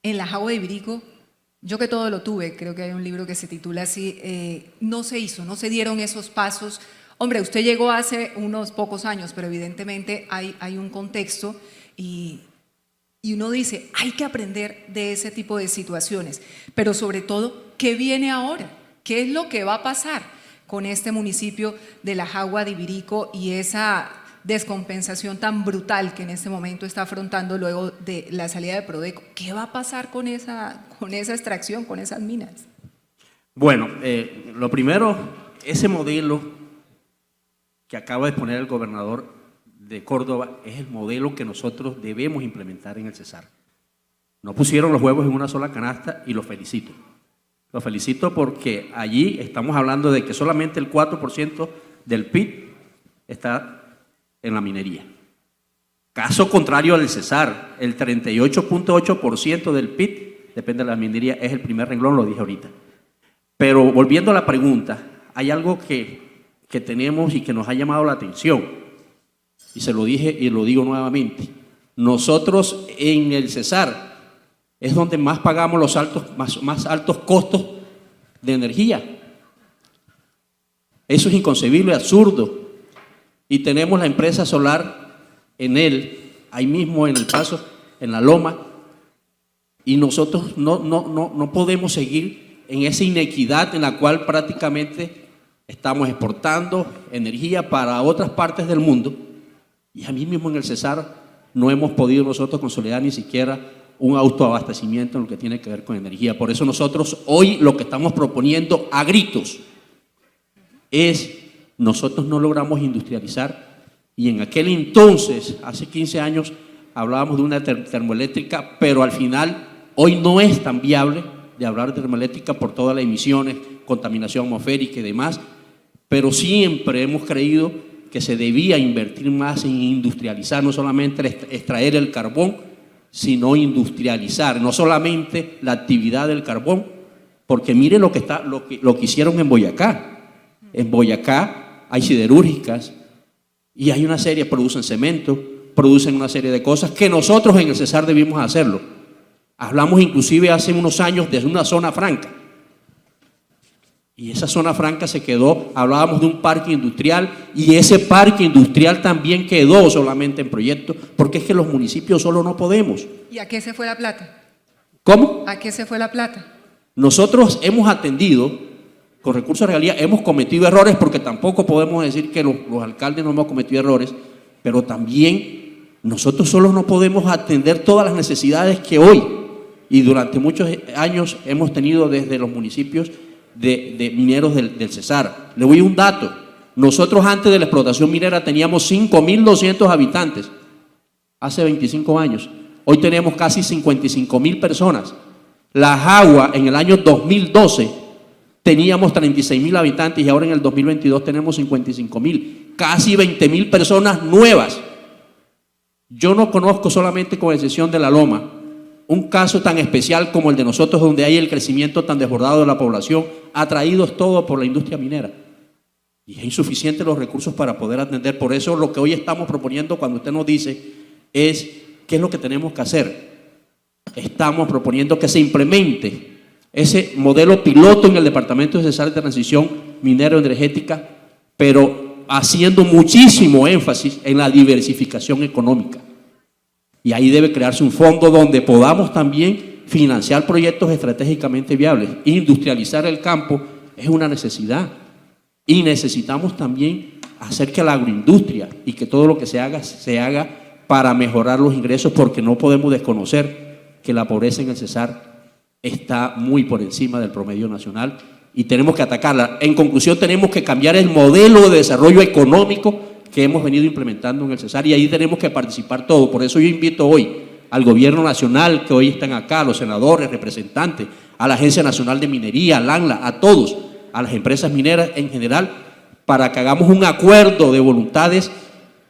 [SPEAKER 3] en La Jagua de Ibirico Yo que todo lo tuve, creo que hay un libro que se titula así, no se hizo, no se dieron esos pasos. Hombre, usted llegó hace unos pocos años, pero evidentemente hay un contexto y uno dice, hay que aprender de ese tipo de situaciones, pero sobre todo, ¿qué viene ahora? ¿Qué es lo que va a pasar con este municipio de La Jagua de Ibirico y esa descompensación tan brutal que en este momento está afrontando luego de la salida de Prodeco? ¿Qué va a pasar con esa extracción, con esas minas?
[SPEAKER 5] Bueno, lo primero, ese modelo que acaba de exponer el gobernador de Córdoba es el modelo que nosotros debemos implementar en el Cesar. No pusieron los huevos en una sola canasta y los felicito. Los felicito porque allí estamos hablando de que solamente el 4% del PIB está en la minería. Caso contrario al Cesar, el 38.8% del PIB depende de la minería, es el primer renglón, lo dije ahorita. Pero volviendo a la pregunta, hay algo que tenemos y que nos ha llamado la atención, y se lo dije y lo digo nuevamente. Nosotros en el Cesar es donde más pagamos los más altos costos de energía. Eso es inconcebible, absurdo. Y tenemos la empresa solar en él, ahí mismo en El Paso, en La Loma, y nosotros no podemos seguir en esa inequidad en la cual prácticamente estamos exportando energía para otras partes del mundo, y a mí mismo en el Cesar no hemos podido nosotros consolidar ni siquiera un autoabastecimiento en lo que tiene que ver con energía. Por eso nosotros hoy lo que estamos proponiendo a gritos es, nosotros no logramos industrializar, y en aquel entonces, hace 15 años, hablábamos de una termoeléctrica, pero al final hoy no es tan viable de hablar de termoeléctrica por todas las emisiones, contaminación atmosférica y demás, pero siempre hemos creído que se debía invertir más en industrializar, no solamente extraer el carbón, sino industrializar, no solamente la actividad del carbón, porque mire lo que hicieron en Boyacá. En Boyacá hay siderúrgicas y hay una serie, producen cemento, producen una serie de cosas que nosotros en el Cesar debimos hacerlo. Hablamos inclusive hace unos años de una zona franca. Y esa zona franca se quedó, hablábamos de un parque industrial, y ese parque industrial también quedó solamente en proyectos, porque es que los municipios solo no podemos.
[SPEAKER 3] ¿Y a qué se fue la plata?
[SPEAKER 5] ¿Cómo?
[SPEAKER 3] ¿A qué se fue la plata?
[SPEAKER 5] Nosotros hemos atendido, con recursos de regalía, hemos cometido errores, porque tampoco podemos decir que los alcaldes no hemos cometido errores, pero también nosotros solos no podemos atender todas las necesidades que hoy y durante muchos años hemos tenido desde los municipios de mineros del Cesar. Le doy un dato. Nosotros antes de la explotación minera teníamos 5.200 habitantes, hace 25 años. Hoy tenemos casi 55.000 personas. La Jagua en el año 2012 teníamos 36.000 habitantes y ahora en el 2022 tenemos 55.000. Casi 20.000 personas nuevas. Yo no conozco, solamente con excepción de La Loma, un caso tan especial como el de nosotros, donde hay el crecimiento tan desbordado de la población, atraídos todo por la industria minera. Y es insuficiente los recursos para poder atender. Por eso lo que hoy estamos proponiendo, cuando usted nos dice, es qué es lo que tenemos que hacer. Estamos proponiendo que se implemente ese modelo piloto en el Departamento de Cesar de Transición Minero-Energética, pero haciendo muchísimo énfasis en la diversificación económica. Y ahí debe crearse un fondo donde podamos también financiar proyectos estratégicamente viables. Industrializar el campo es una necesidad. Y necesitamos también hacer que la agroindustria y que todo lo que se haga para mejorar los ingresos, porque no podemos desconocer que la pobreza en el Cesar está muy por encima del promedio nacional y tenemos que atacarla. En conclusión, tenemos que cambiar el modelo de desarrollo económico que hemos venido implementando en el Cesar, y ahí tenemos que participar todos. Por eso yo invito hoy al gobierno nacional, que hoy están acá, a los senadores, representantes, a la Agencia Nacional de Minería, al ANLA, a todos, a las empresas mineras en general, para que hagamos un acuerdo de voluntades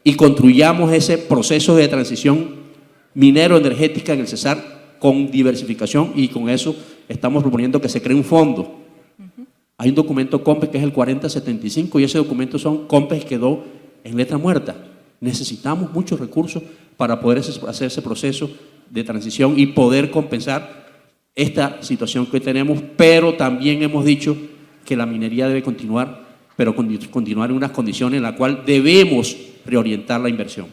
[SPEAKER 5] y construyamos ese proceso de transición minero-energética en el Cesar con diversificación, y con eso estamos proponiendo que se cree un fondo. Hay un documento COMPES que es el 4075 y ese documento COMPES quedó en letra muerta. Necesitamos muchos recursos para poder hacer ese proceso de transición y poder compensar esta situación que tenemos, pero también hemos dicho que la minería debe continuar, pero continuar en unas condiciones en las cuales debemos reorientar la inversión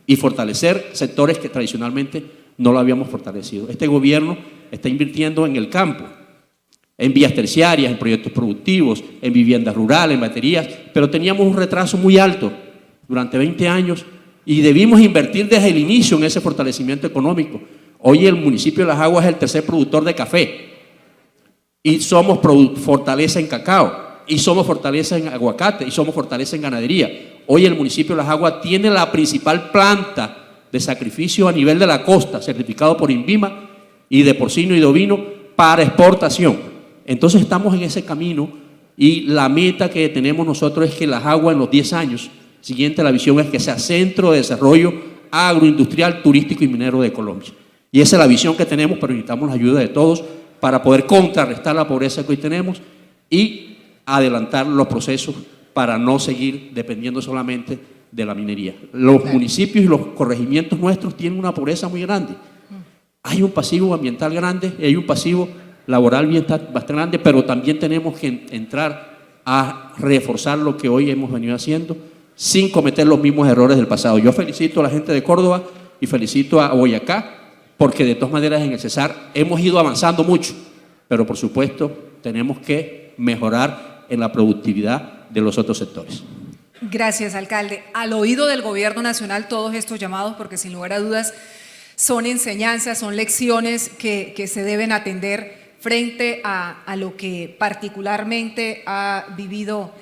[SPEAKER 5] y fortalecer sectores que tradicionalmente no lo habíamos fortalecido. Este gobierno está invirtiendo en el campo, en vías terciarias, en proyectos productivos, en viviendas rurales, en baterías, pero teníamos un retraso muy alto durante 20 años y debimos invertir desde el inicio en ese fortalecimiento económico. Hoy el municipio de Las Aguas es el tercer productor de café y somos fortaleza en cacao, y somos fortaleza en aguacate, y somos fortaleza en ganadería. Hoy el municipio de Las Aguas tiene la principal planta de sacrificio a nivel de la costa, certificado por INVIMA, y de porcino y de ovino para exportación. Entonces estamos en ese camino y la meta que tenemos nosotros es que Las Aguas en los 10 años siguientes, la visión es que sea centro de desarrollo agroindustrial, turístico y minero de Colombia. Y esa es la visión que tenemos, pero necesitamos la ayuda de todos para poder contrarrestar la pobreza que hoy tenemos y adelantar los procesos para no seguir dependiendo solamente de la minería. Los municipios y los corregimientos nuestros tienen una pobreza muy grande. Hay un pasivo ambiental grande y hay un pasivo laboral bastante grande, pero también tenemos que entrar a reforzar lo que hoy hemos venido haciendo sin cometer los mismos errores del pasado. Yo felicito a la gente de Córdoba y felicito a Boyacá, porque de todas maneras en el Cesar hemos ido avanzando mucho, pero por supuesto tenemos que mejorar en la productividad de los otros sectores.
[SPEAKER 3] Gracias, alcalde. Al oído del Gobierno Nacional todos estos llamados, porque sin lugar a dudas son enseñanzas, son lecciones que se deben atender frente a lo que particularmente ha vivido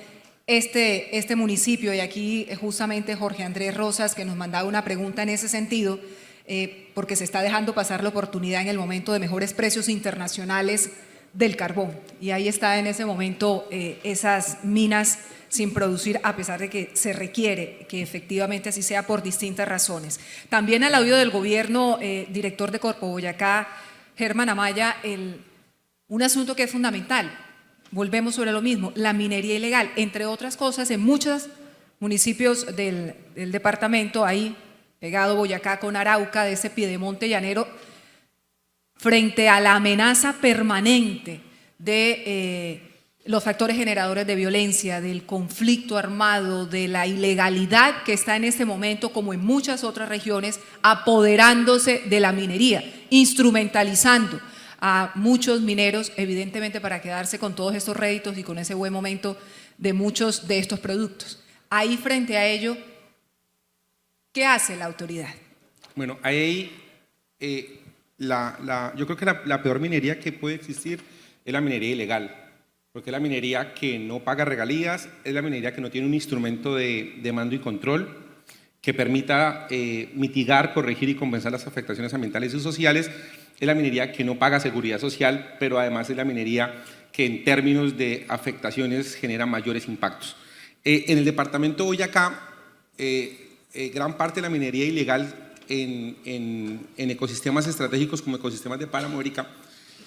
[SPEAKER 3] este municipio. Y aquí justamente Jorge Andrés Rosas, que nos mandaba una pregunta en ese sentido, porque se está dejando pasar la oportunidad en el momento de mejores precios internacionales del carbón. Y ahí está en ese momento esas minas sin producir, a pesar de que se requiere que efectivamente así sea por distintas razones. También al oído del gobierno, director de Corpo Boyacá, Germán Amaya, un asunto que es fundamental. Volvemos sobre lo mismo, la minería ilegal, entre otras cosas, en muchos municipios del departamento, ahí pegado Boyacá con Arauca, de ese piedemonte llanero, frente a la amenaza permanente de los factores generadores de violencia, del conflicto armado, de la ilegalidad que está en este momento, como en muchas otras regiones, apoderándose de la minería, instrumentalizando a muchos mineros, evidentemente para quedarse con todos estos réditos y con ese buen momento de muchos de estos productos. Ahí frente a ello, ¿qué hace la autoridad?
[SPEAKER 6] Bueno, ahí yo creo que la peor minería que puede existir es la minería ilegal, porque es la minería que no paga regalías, es la minería que no tiene un instrumento de mando y control que permita mitigar, corregir y compensar las afectaciones ambientales y sociales, es la minería que no paga seguridad social, pero además es la minería que en términos de afectaciones genera mayores impactos. En el departamento de Boyacá, gran parte de la minería ilegal en ecosistemas estratégicos como ecosistemas de páramo, Erika,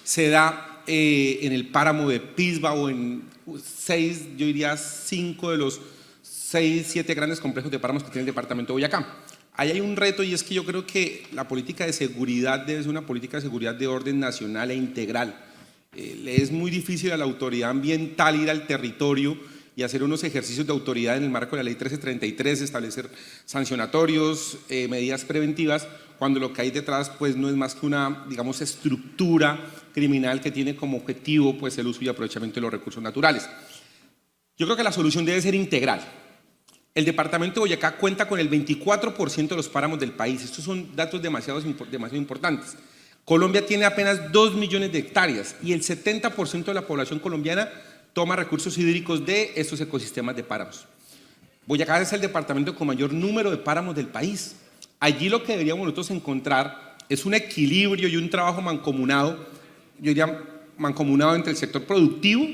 [SPEAKER 6] se da en el páramo de Pisba o en 6, yo diría 5 de los 6, 7 grandes complejos de páramos que tiene el departamento de Boyacá. Ahí hay un reto y es que yo creo que la política de seguridad debe ser una política de seguridad de orden nacional e integral. Le es muy difícil a la autoridad ambiental ir al territorio y hacer unos ejercicios de autoridad en el marco de la ley 1333, establecer sancionatorios, medidas preventivas, cuando lo que hay detrás pues no es más que una, digamos, estructura criminal que tiene como objetivo pues el uso y aprovechamiento de los recursos naturales. Yo creo que la solución debe ser integral. El departamento de Boyacá cuenta con el 24% de los páramos del país. Estos son datos demasiado importantes. Colombia tiene apenas 2 millones de hectáreas y el 70% de la población colombiana toma recursos hídricos de estos ecosistemas de páramos. Boyacá es el departamento con mayor número de páramos del país. Allí lo que deberíamos nosotros encontrar es un equilibrio y un trabajo mancomunado, yo diría mancomunado entre el sector productivo,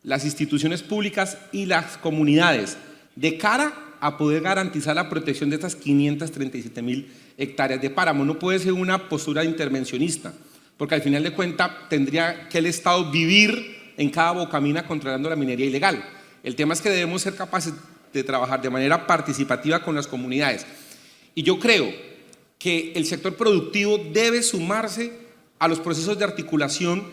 [SPEAKER 6] las instituciones públicas y las comunidades, de cara a poder garantizar la protección de estas 537,000 hectáreas de páramo. No puede ser una postura intervencionista, porque al final de cuentas tendría que el Estado vivir en cada bocamina controlando la minería ilegal. El tema es que debemos ser capaces de trabajar de manera participativa con las comunidades. Y yo creo que el sector productivo debe sumarse a los procesos de articulación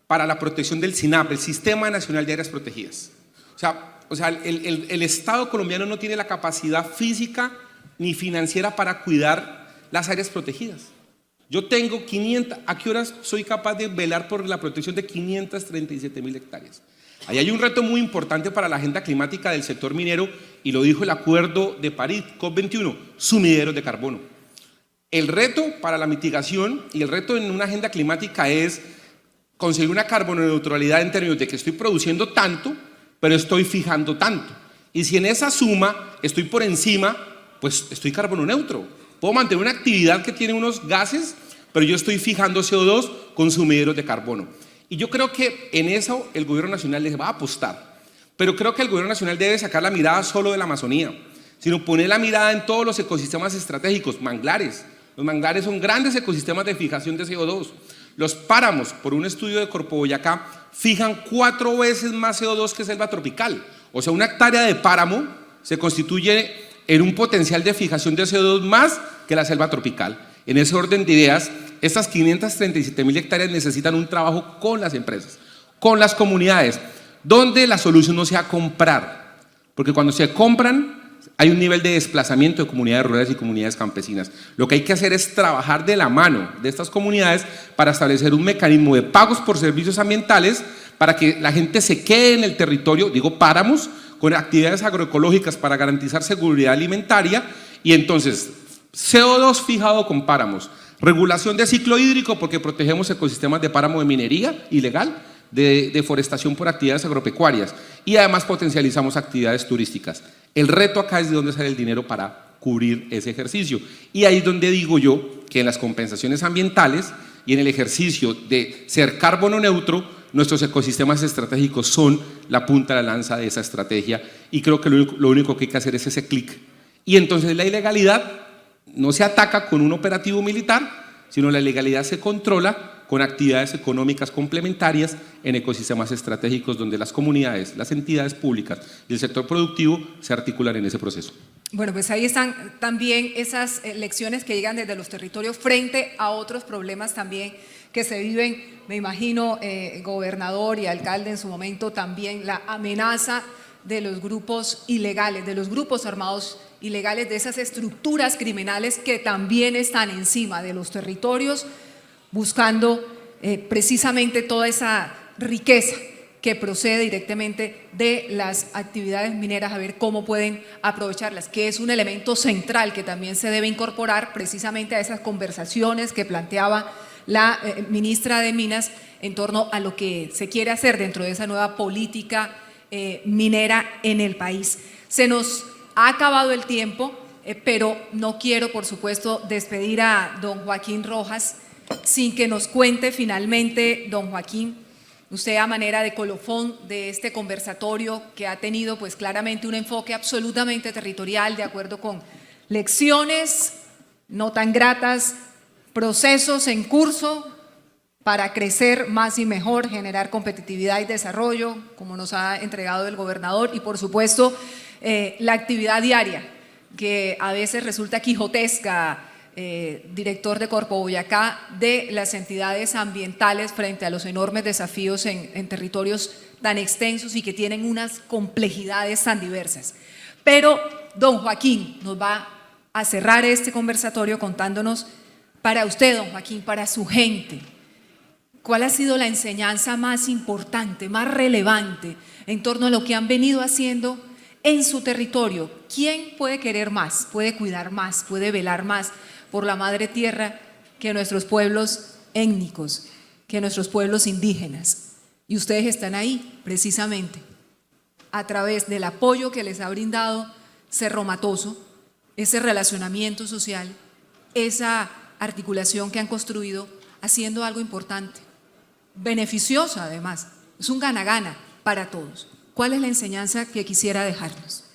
[SPEAKER 6] para la protección del SINAP, el Sistema Nacional de Áreas Protegidas. O sea, el Estado colombiano no tiene la capacidad física ni financiera para cuidar las áreas protegidas. Yo tengo 500, ¿a qué horas soy capaz de velar por la protección de 537.000 hectáreas? Ahí hay un reto muy importante para la agenda climática del sector minero, y lo dijo el Acuerdo de París, COP21, sumideros de carbono. El reto para la mitigación y el reto en una agenda climática es conseguir una carboneutralidad en términos de que estoy produciendo tanto, pero estoy fijando tanto. Y si en esa suma estoy por encima, pues estoy carbono neutro. Puedo mantener una actividad que tiene unos gases, pero yo estoy fijando CO2 con sumideros de carbono. Y yo creo que en eso el gobierno nacional les va a apostar. Pero creo que el gobierno nacional debe sacar la mirada solo de la Amazonía, sino poner la mirada en todos los ecosistemas estratégicos, manglares. Los manglares son grandes ecosistemas de fijación de CO2. Los páramos, por un estudio de Corpo Boyacá, fijan 4 veces más CO2 que selva tropical. O sea, una hectárea de páramo se constituye en un potencial de fijación de CO2 más que la selva tropical. En ese orden de ideas, estas 537.000 hectáreas necesitan un trabajo con las empresas, con las comunidades, donde la solución no sea comprar, porque cuando se compran hay un nivel de desplazamiento de comunidades rurales y comunidades campesinas. Lo que hay que hacer es trabajar de la mano de estas comunidades para establecer un mecanismo de pagos por servicios ambientales para que la gente se quede en el territorio, digo páramos, con actividades agroecológicas para garantizar seguridad alimentaria, y entonces CO2 fijado con páramos, regulación de ciclo hídrico porque protegemos ecosistemas de páramo de minería ilegal, de deforestación por actividades agropecuarias, y además potencializamos actividades turísticas. El reto acá es de dónde sale el dinero para cubrir ese ejercicio, y ahí es donde digo yo que en las compensaciones ambientales y en el ejercicio de ser carbono neutro, nuestros ecosistemas estratégicos son la punta de la lanza de esa estrategia, y creo que lo único que hay que hacer es ese clic. Y entonces la ilegalidad no se ataca con un operativo militar, sino la ilegalidad se controla con actividades económicas complementarias en ecosistemas estratégicos donde las comunidades, las entidades públicas y el sector productivo se articulan en ese proceso.
[SPEAKER 3] Bueno, pues ahí están también esas lecciones que llegan desde los territorios frente a otros problemas también que se viven, me imagino, gobernador y alcalde en su momento, también la amenaza de los grupos ilegales, de los grupos armados ilegales, de esas estructuras criminales que también están encima de los territorios buscando precisamente toda esa riqueza que procede directamente de las actividades mineras, a ver cómo pueden aprovecharlas, que es un elemento central que también se debe incorporar precisamente a esas conversaciones que planteaba la ministra de Minas en torno a lo que se quiere hacer dentro de esa nueva política minera en el país. Se nos ha acabado el tiempo, pero no quiero, por supuesto, despedir a don Joaquín Rojas sin que nos cuente finalmente, don Joaquín, usted a manera de colofón de este conversatorio que ha tenido pues claramente un enfoque absolutamente territorial de acuerdo con lecciones no tan gratas, procesos en curso para crecer más y mejor, generar competitividad y desarrollo, como nos ha entregado el gobernador, y por supuesto la actividad diaria, que a veces resulta quijotesca, director de Corpo Boyacá, de las entidades ambientales frente a los enormes desafíos en territorios tan extensos y que tienen unas complejidades tan diversas. Pero don Joaquín nos va a cerrar este conversatorio contándonos para usted, don Joaquín, para su gente, ¿cuál ha sido la enseñanza más importante, más relevante en torno a lo que han venido haciendo en su territorio? ¿Quién puede querer más, puede cuidar más, puede velar más por la madre tierra que nuestros pueblos étnicos, que nuestros pueblos indígenas? Y ustedes están ahí precisamente a través del apoyo que les ha brindado Cerro Matoso, ese relacionamiento social, esa articulación que han construido, haciendo algo importante, beneficioso además, es un gana-gana para todos. ¿Cuál es la enseñanza que quisiera dejarnos?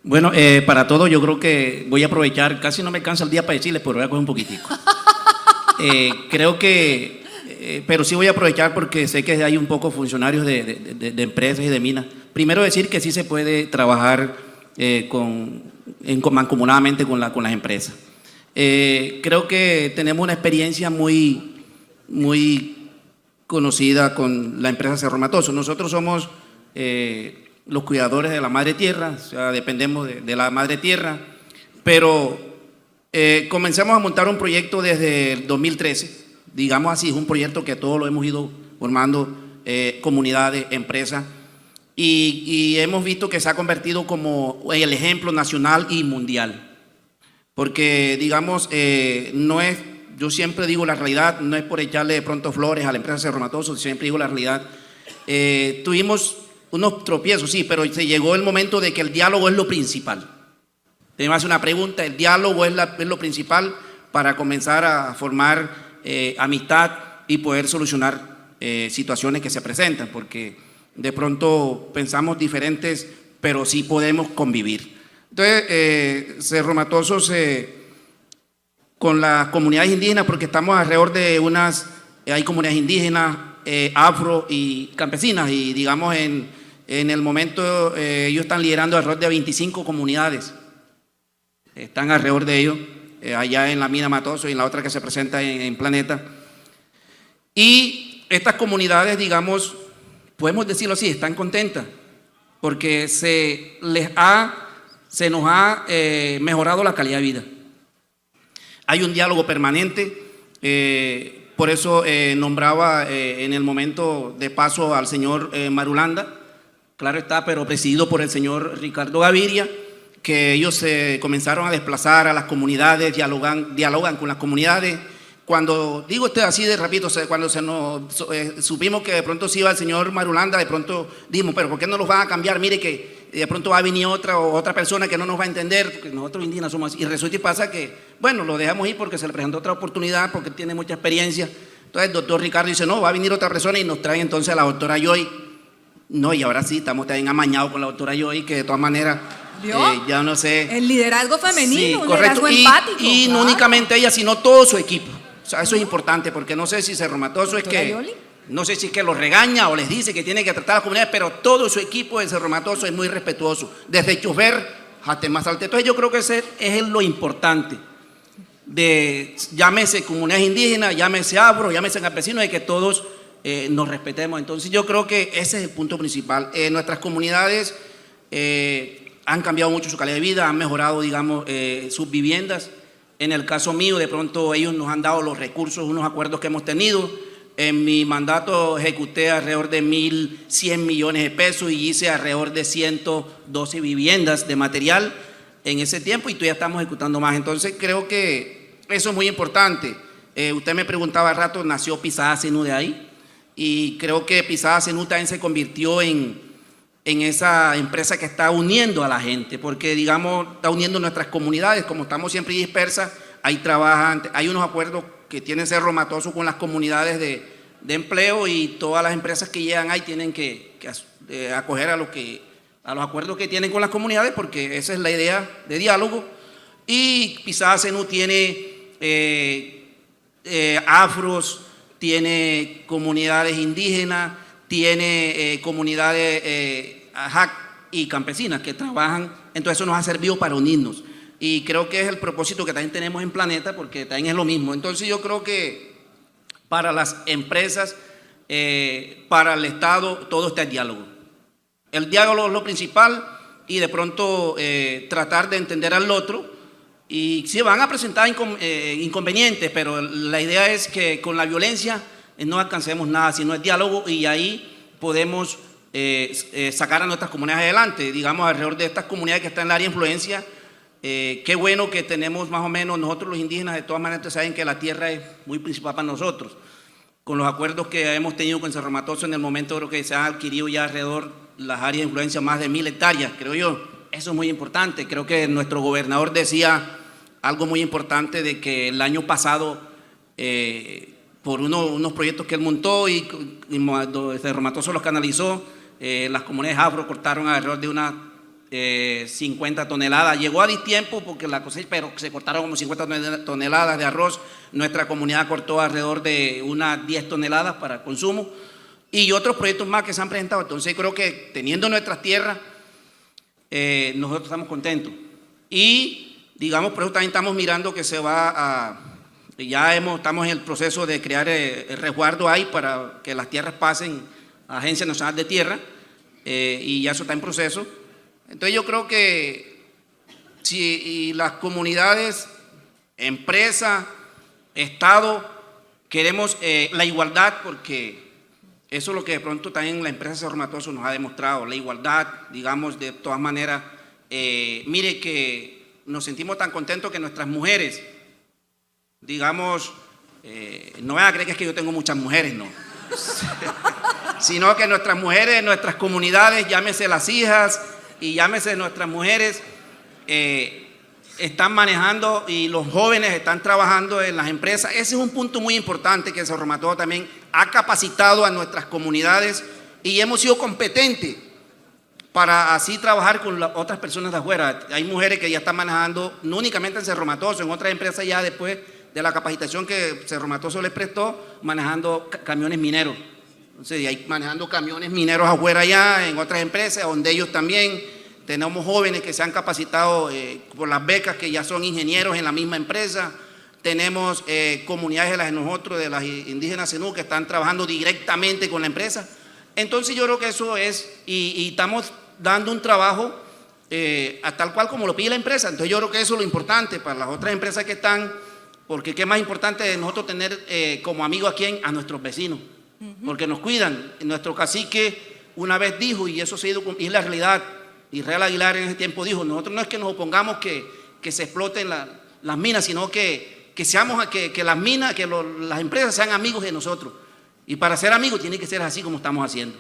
[SPEAKER 7] Bueno, para todo yo creo que voy a aprovechar, casi no me alcanza el día para decirles, pero voy a coger un poquitico. Creo que, pero sí voy a aprovechar porque sé que hay un poco funcionarios de empresas y de minas. Primero decir que sí se puede trabajar mancomunadamente con las empresas. Creo que tenemos una experiencia muy muy conocida con la empresa Cerro Matoso. Nosotros somos los cuidadores de la madre tierra, o sea, dependemos de la madre tierra, pero comenzamos a montar un proyecto desde el 2013, digamos así, es un proyecto que todos lo hemos ido formando, comunidades, empresas, y hemos visto que se ha convertido como el ejemplo nacional y mundial, porque digamos, no es, yo siempre digo la realidad, no es por echarle de pronto flores a la empresa Cerro Matoso, siempre digo la realidad. Tuvimos unos tropiezos, sí, pero se llegó el momento de que el diálogo es lo principal. Te hace una pregunta, el diálogo es lo principal para comenzar a formar amistad y poder solucionar situaciones que se presentan, porque de pronto pensamos diferentes, pero sí podemos convivir. Entonces, Cerro Matoso con las comunidades indígenas, porque estamos alrededor de hay comunidades indígenas, afro y campesinas, y digamos en el momento ellos están liderando alrededor de 25 comunidades, están alrededor de ellos, allá en la mina Matoso y en la otra que se presenta en Planeta. Y estas comunidades, digamos, podemos decirlo así, están contentas, porque se nos ha mejorado la calidad de vida. Hay un diálogo permanente, por eso nombraba en el momento de paso al señor Marulanda, claro está, pero presidido por el señor Ricardo Gaviria, que ellos comenzaron a desplazar a las comunidades, dialogan con las comunidades. Cuando digo así de rapidito, cuando supimos que de pronto se iba el señor Marulanda, de pronto dijimos, pero ¿por qué no los van a cambiar? Mire que de pronto va a venir otra persona que no nos va a entender, porque nosotros indígenas somos así. Y resulta y pasa que, bueno, lo dejamos ir porque se le presentó otra oportunidad, porque tiene mucha experiencia. Entonces el doctor Ricardo dice, no, va a venir otra persona, y nos trae entonces a la doctora Joy. No, y ahora sí, estamos también amañados con la doctora Joy, que de todas maneras, ya no sé.
[SPEAKER 3] El liderazgo femenino,
[SPEAKER 7] sí,
[SPEAKER 3] un liderazgo empático.
[SPEAKER 7] Y no únicamente ella, sino todo su equipo. O sea, eso es importante, porque no sé si Cerro Matoso es que, no sé si es que los regaña o les dice que tiene que tratar a las comunidades, pero todo su equipo de Cerro Matoso es muy respetuoso, desde chofer hasta más alto. Entonces yo creo que ese es lo importante, llámese comunidades indígenas, llámese afro, llámese campesinos, de que todos nos respetemos. Entonces yo creo que ese es el punto principal. Nuestras comunidades han cambiado mucho su calidad de vida, han mejorado, digamos, sus viviendas. En el caso mío, de pronto ellos nos han dado los recursos, unos acuerdos que hemos tenido. En mi mandato ejecuté alrededor de 1.100 millones de pesos y hice alrededor de 112 viviendas de material en ese tiempo, y todavía estamos ejecutando más. Entonces creo que eso es muy importante. Usted me preguntaba al rato, nació Pisada Zenú de ahí, y creo que Pisada Zenú también se convirtió en esa empresa que está uniendo a la gente, porque digamos, está uniendo nuestras comunidades, como estamos siempre dispersas, ahí trabajan, hay unos acuerdos que tiene Cerro Matoso con las comunidades de empleo, y todas las empresas que llegan ahí tienen que acoger a los acuerdos que tienen con las comunidades, porque esa es la idea de diálogo. Y Pisada Zenú tiene afros, tiene comunidades indígenas, tiene comunidades AJAC y campesinas que trabajan. Entonces eso nos ha servido para unirnos, y creo que es el propósito que también tenemos en Planeta, porque también es lo mismo. Entonces yo creo que para las empresas, para el Estado, todo está en diálogo. El diálogo es lo principal, y de pronto tratar de entender al otro. Y sí van a presentar inconvenientes, pero la idea es que con la violencia no alcancemos nada, sino el diálogo, y ahí podemos sacar a nuestras comunidades adelante. Digamos, alrededor de estas comunidades que están en el área de influencia, qué bueno que tenemos más o menos, nosotros los indígenas, de todas maneras saben que la tierra es muy principal para nosotros. Con los acuerdos que hemos tenido con Cerro Matoso, en el momento creo que se han adquirido ya alrededor las áreas de influencia más de 1.000 hectáreas, creo yo. Eso es muy importante. Creo que nuestro gobernador decía algo muy importante, de que el año pasado, por unos proyectos que él montó y Cerro Matoso los canalizó, las comunidades afro cortaron alrededor de unas 50 toneladas. Llegó a tiempo porque la cosecha, pero se cortaron como 50 toneladas de arroz. Nuestra comunidad cortó alrededor de unas 10 toneladas para consumo, y otros proyectos más que se han presentado. Entonces creo que teniendo nuestras tierras, nosotros estamos contentos, y digamos, por eso también estamos mirando que se va Ya estamos en el proceso de crear el resguardo ahí para que las tierras pasen a Agencia Nacional de Tierra, y ya eso está en proceso. Entonces yo creo que si las comunidades, empresas, Estado, queremos la igualdad, porque eso es lo que de pronto también la empresa Cerro Matoso nos ha demostrado, la igualdad, digamos, de todas maneras. Mire que nos sentimos tan contentos que nuestras mujeres, digamos, no van a creer que es que yo tengo muchas mujeres, no, sino que nuestras mujeres, nuestras comunidades, llámese las hijas y llámese nuestras mujeres, están manejando y los jóvenes están trabajando en las empresas. Ese es un punto muy importante que Cerro Matoso también ha capacitado a nuestras comunidades y hemos sido competentes para así trabajar con las otras personas de afuera. Hay mujeres que ya están manejando, no únicamente en Cerro Matoso, en otras empresas ya después de la capacitación que Cerro Matoso les prestó, manejando camiones mineros. Entonces, hay manejando camiones mineros afuera ya, en otras empresas, donde ellos también. Tenemos jóvenes que se han capacitado por las becas, que ya son ingenieros en la misma empresa. Tenemos comunidades de nosotros, de las indígenas Zenú, que están trabajando directamente con la empresa. Entonces yo creo que eso es, y estamos dando un trabajo tal cual como lo pide la empresa. Entonces yo creo que eso es lo importante para las otras empresas que están, porque qué más importante de nosotros tener como amigos a nuestros vecinos, porque nos cuidan. Nuestro cacique una vez dijo, y eso se ha ido, y es la realidad, Israel Aguilar en ese tiempo dijo, nosotros no es que nos opongamos que se exploten las minas, sino que seamos, que las minas, que las empresas sean amigos de nosotros. Y para ser amigos tiene que ser así como estamos haciendo.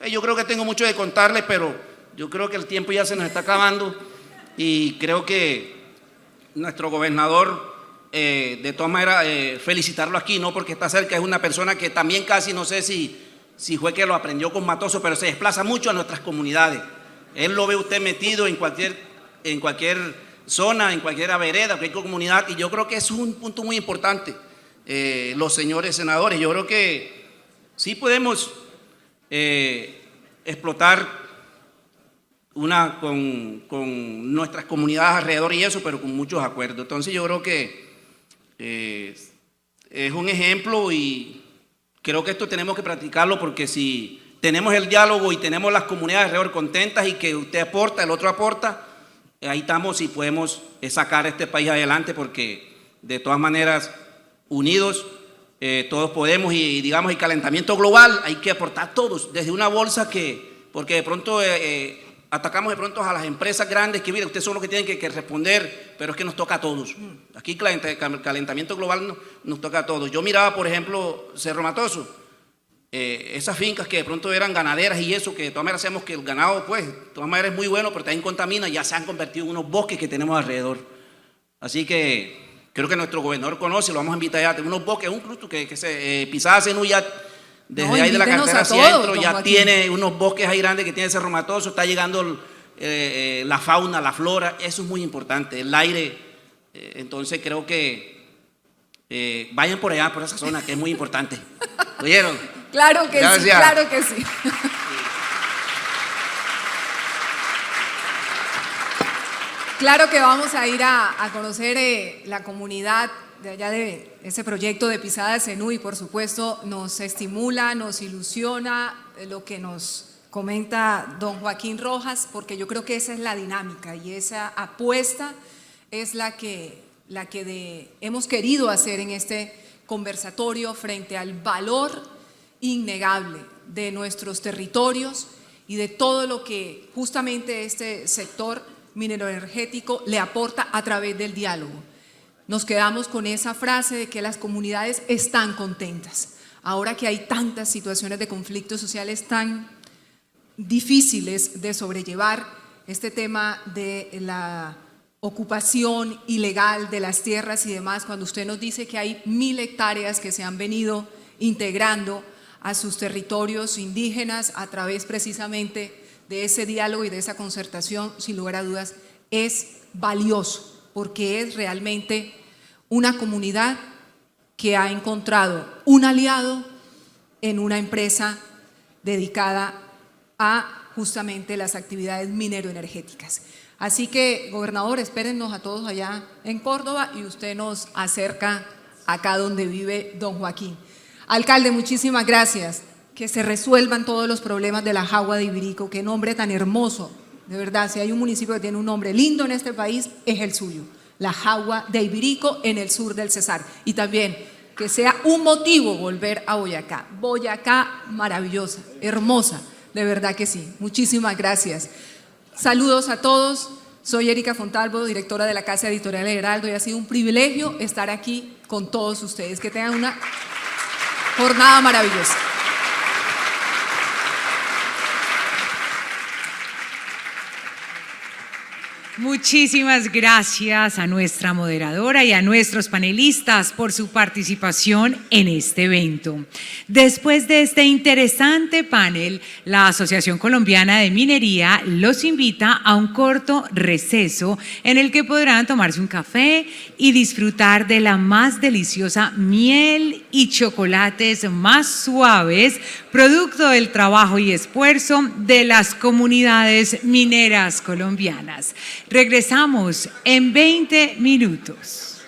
[SPEAKER 7] Yo creo que tengo mucho de contarles, pero yo creo que el tiempo ya se nos está acabando y creo que nuestro gobernador, de todas maneras, felicitarlo aquí, no porque está cerca, es una persona que también casi no sé si fue que lo aprendió con Matoso, pero se desplaza mucho a nuestras comunidades. Él lo ve usted metido en cualquier zona, en cualquier vereda, cualquier comunidad, y yo creo que eso es un punto muy importante. Los señores senadores, yo creo que sí podemos explotar con nuestras comunidades alrededor y eso, pero con muchos acuerdos. Entonces yo creo que es un ejemplo y creo que esto tenemos que practicarlo, porque si tenemos el diálogo y tenemos las comunidades alrededor contentas y que usted aporta, el otro aporta, ahí estamos y podemos sacar a este país adelante, porque de todas maneras, unidos, todos podemos, y digamos, el calentamiento global hay que aportar todos, desde una bolsa porque de pronto atacamos de pronto a las empresas grandes que, mire, ustedes son los que tienen que responder, pero es que nos toca a todos. Aquí el calentamiento global nos toca a todos. Yo miraba, por ejemplo, Cerro Matoso, esas fincas que de pronto eran ganaderas y eso, que de todas maneras sabemos que el ganado, pues, de todas maneras es muy bueno, pero también contamina, ya se han convertido en unos bosques que tenemos alrededor. Así que creo que nuestro gobernador conoce, lo vamos a invitar ya, unos bosques, incluso que se Pisada Zenú ya, desde ahí de la carretera Centro, ya tiene unos bosques ahí grandes que tiene Cerro Matoso, está llegando la fauna, la flora, eso es muy importante, el aire. Entonces creo que vayan por allá, por esa zona, que es muy importante. ¿Oyeron?
[SPEAKER 3] Claro que
[SPEAKER 7] Gracias.
[SPEAKER 3] sí, claro que sí. Claro que vamos a ir a conocer la comunidad de allá de ese proyecto de Pisada Zenú, y por supuesto nos estimula, nos ilusiona lo que nos comenta don Joaquín Rojas, porque yo creo que esa es la dinámica y esa apuesta es la que hemos querido hacer en este conversatorio frente al valor innegable de nuestros territorios y de todo lo que justamente este sector mineroenergético le aporta a través del diálogo. Nos quedamos con esa frase de que las comunidades están contentas. Ahora que hay tantas situaciones de conflictos sociales tan difíciles de sobrellevar, este tema de la ocupación ilegal de las tierras y demás, cuando usted nos dice que hay 1000 hectáreas que se han venido integrando a sus territorios indígenas a través precisamente de ese diálogo y de esa concertación, sin lugar a dudas, es valioso, porque es realmente una comunidad que ha encontrado un aliado en una empresa dedicada a justamente las actividades mineroenergéticas. Así que, gobernador, espérennos a todos allá en Córdoba y usted nos acerca acá donde vive don Joaquín. Alcalde, muchísimas gracias. Que se resuelvan todos los problemas de la Jagua de Ibirico. Qué nombre tan hermoso. De verdad, si hay un municipio que tiene un nombre lindo en este país, es el suyo. La Jagua de Ibirico en el sur del Cesar. Y también que sea un motivo volver a Boyacá. Boyacá maravillosa, hermosa, de verdad que sí. Muchísimas gracias. Saludos a todos. Soy Erika Fontalvo, directora de la Casa Editorial Heraldo, y ha sido un privilegio estar aquí con todos ustedes. Que tengan una jornada maravillosa.
[SPEAKER 1] Muchísimas gracias a nuestra moderadora y a nuestros panelistas por su participación en este evento. Después de este interesante panel, la Asociación Colombiana de Minería los invita a un corto receso en el que podrán tomarse un café y disfrutar de la más deliciosa miel y chocolates más suaves, producto del trabajo y esfuerzo de las comunidades mineras colombianas. Regresamos en 20 minutos.